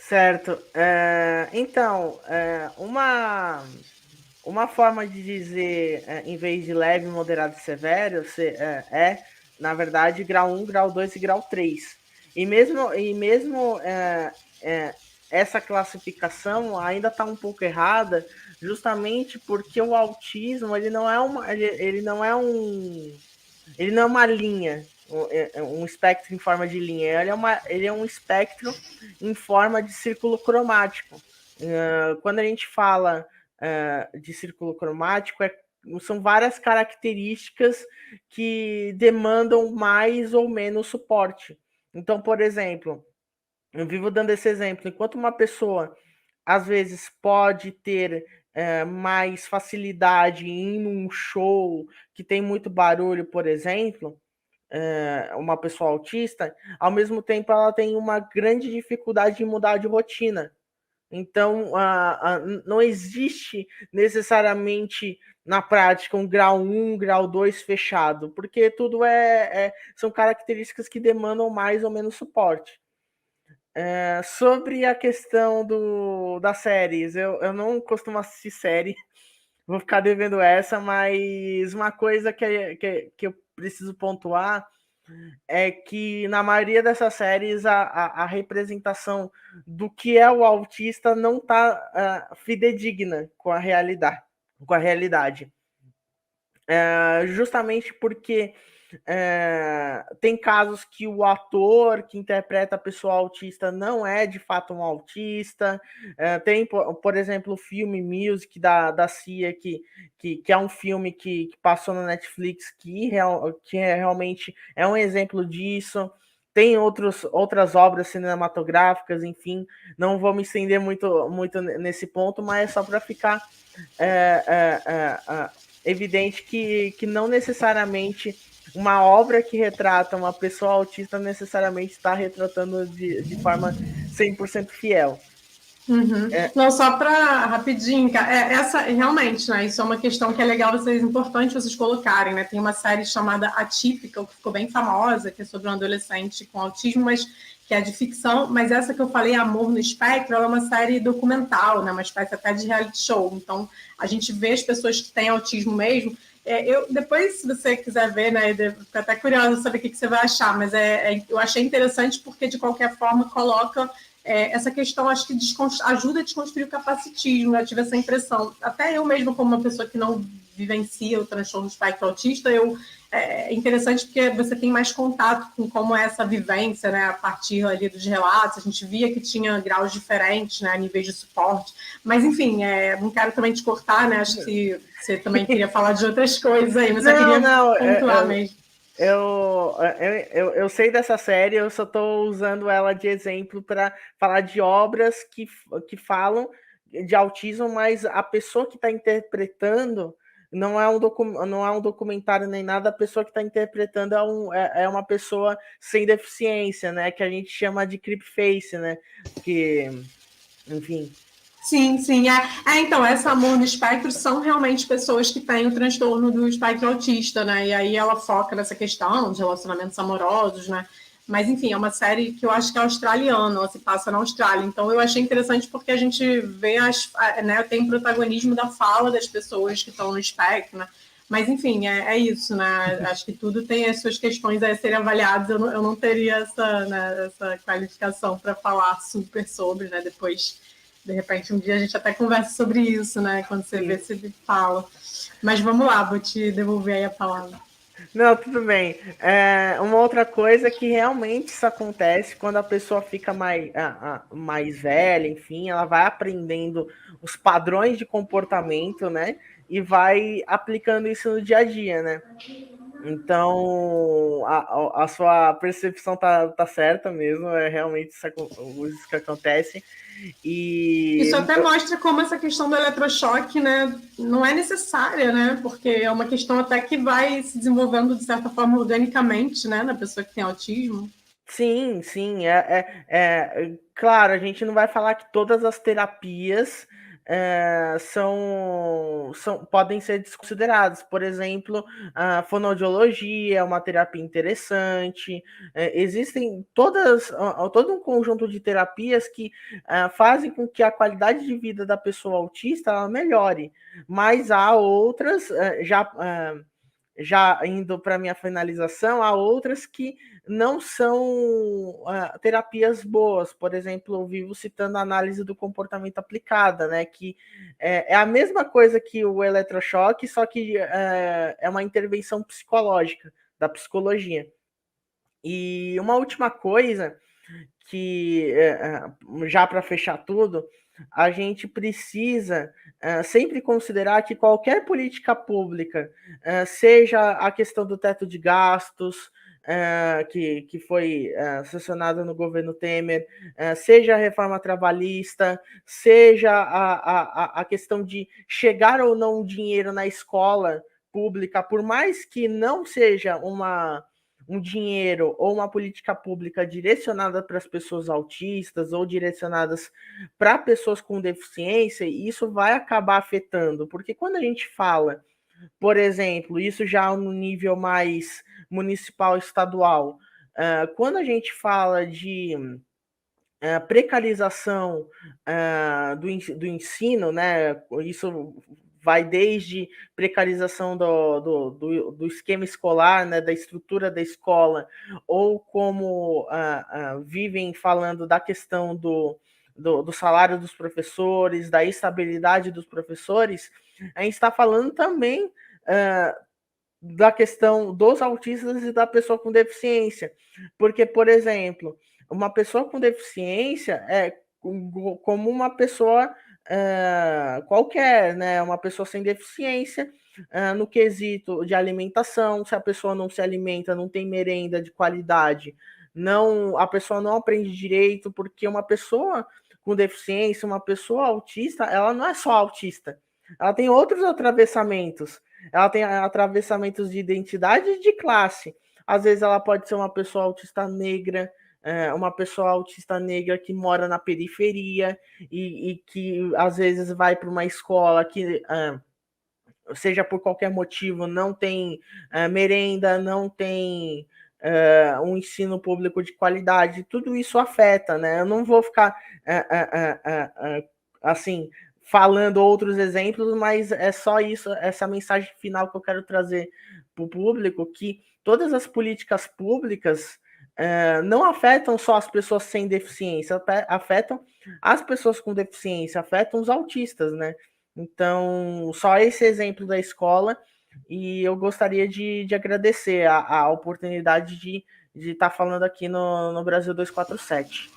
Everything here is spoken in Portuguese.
Certo. Então, uma forma de dizer, em vez de leve, moderado e severo, na verdade, grau um, grau 2 e grau 3. E mesmo essa classificação ainda está um pouco errada, justamente porque o autismo ele não é uma linha, um espectro em forma de linha, ele é um espectro em forma de círculo cromático. Quando a gente fala de círculo cromático, são várias características que demandam mais ou menos suporte. Então, por exemplo, eu vivo dando esse exemplo, enquanto uma pessoa às vezes pode ter mais facilidade em ir num show que tem muito barulho, por exemplo, uma pessoa autista, ao mesmo tempo ela tem uma grande dificuldade de mudar de rotina. Então, não existe necessariamente na prática um grau um, grau 2 fechado, porque tudo são características que demandam mais ou menos suporte. Sobre a questão das séries, eu não costumo assistir série, vou ficar devendo essa, mas uma coisa que eu preciso pontuar é que na maioria dessas séries a representação do que é o autista não está fidedigna com a realidade. Com a realidade. Justamente porque tem casos que o ator que interpreta a pessoa autista não é de fato um autista. Tem, por exemplo, o filme Music da Cia, que é um filme que passou na Netflix, realmente é um exemplo disso. Tem outras obras cinematográficas, enfim, não vou me estender muito nesse ponto, mas é só para ficar é, é, é, evidente que não necessariamente uma obra que retrata uma pessoa autista necessariamente está retratando de forma 100% fiel. Uhum. Não, só para rapidinho, essa realmente, né? Isso é uma questão que é legal vocês, importante vocês colocarem, né? Tem uma série chamada Atípica, que ficou bem famosa, que é sobre um adolescente com autismo, mas que é de ficção, mas essa que eu falei, Amor no Espectro, ela é uma série documental, né? Uma espécie até de reality show. Então, a gente vê as pessoas que têm autismo mesmo. Depois, se você quiser ver, né, eu fico até curiosa saber o que você vai achar, mas eu achei interessante porque, de qualquer forma, coloca essa questão, acho que ajuda a desconstruir o capacitismo, eu tive essa impressão. Até eu mesmo, como uma pessoa que não vivencia o transtorno do espectro autista, é interessante porque você tem mais contato com como é essa vivência, né, a partir ali dos relatos, a gente via que tinha graus diferentes, né, a níveis de suporte, mas enfim, não quero também te cortar, né, acho que você também queria falar de outras coisas aí, mas só Não, queria não, pontuar mesmo. eu sei dessa série, eu só estou usando ela de exemplo para falar de obras que falam de autismo, mas a pessoa que está interpretando não é um documentário nem nada, a pessoa que está interpretando é uma pessoa sem deficiência, né? Que a gente chama de creepface, né? Que, enfim. Sim, sim. Então, essa Amor no Espectro são realmente pessoas que têm o transtorno do espectro autista, né? E aí ela foca nessa questão de relacionamentos amorosos, né? Mas, enfim, é uma série que eu acho que é australiana, ela se passa na Austrália. Então, eu achei interessante porque a gente vê, né, tem protagonismo da fala das pessoas que estão no espectro, né? Mas, enfim, é isso, né? Acho que tudo tem as suas questões a serem avaliadas. Eu não teria essa qualificação para falar super sobre, né? Depois, de repente, um dia a gente até conversa sobre isso, né? Quando você vê, você fala. Mas vamos lá, vou te devolver aí a palavra. Não, tudo bem. Uma outra coisa é que realmente isso acontece quando a pessoa fica mais velha, enfim, ela vai aprendendo os padrões de comportamento, né? E vai aplicando isso no dia a dia, né? Então, a sua percepção tá certa mesmo, é realmente isso que acontece. Isso E até mostra como essa questão do eletrochoque, né, não é necessária, né, porque é uma questão até que vai se desenvolvendo de certa forma organicamente, né, na pessoa que tem autismo. sim, sim, claro, a gente não vai falar que todas as terapias podem ser desconsideradas. Por exemplo, a fonoaudiologia é uma terapia interessante. Existem todo um conjunto de terapias que fazem com que a qualidade de vida da pessoa autista ela melhore. Mas há outras, já indo para minha finalização, há outras que não são terapias boas. Por exemplo, eu vivo citando a análise do comportamento aplicada, né? Que é a mesma coisa que o eletrochoque, só que é uma intervenção psicológica da psicologia. E uma última coisa que já para fechar tudo, a gente precisa sempre considerar que qualquer política pública, seja a questão do teto de gastos, que foi sancionada no governo Temer, seja a reforma trabalhista, seja a questão de chegar ou não dinheiro na escola pública, por mais que não seja um dinheiro ou uma política pública direcionada para as pessoas autistas ou direcionadas para pessoas com deficiência, isso vai acabar afetando, porque quando a gente fala, por exemplo, isso já no nível mais municipal, estadual, quando a gente fala de precarização do ensino, né? Isso vai desde precarização do esquema escolar, né, da estrutura da escola, ou como vivem falando da questão do salário dos professores, da estabilidade dos professores, a gente está falando também da questão dos autistas e da pessoa com deficiência. Porque, por exemplo, uma pessoa com deficiência é como uma pessoa qualquer, né? Uma pessoa sem deficiência no quesito de alimentação. Se a pessoa não se alimenta, não tem merenda de qualidade, a pessoa não aprende direito, porque uma pessoa com deficiência, uma pessoa autista, ela não é só autista, ela tem outros atravessamentos. Ela tem atravessamentos de identidade e de classe. Às vezes ela pode ser uma pessoa autista negra, uma pessoa autista negra que mora na periferia e que às vezes vai para uma escola que, seja por qualquer motivo, não tem merenda, não tem um ensino público de qualidade. Tudo isso afeta, né? Eu não vou ficar assim falando outros exemplos, mas é só isso, essa mensagem final que eu quero trazer para o público, que todas as políticas públicas não afetam só as pessoas sem deficiência, afetam as pessoas com deficiência, afetam os autistas, né? Então, só esse exemplo da escola, e eu gostaria de agradecer a oportunidade de estar falando aqui no Brasil 247.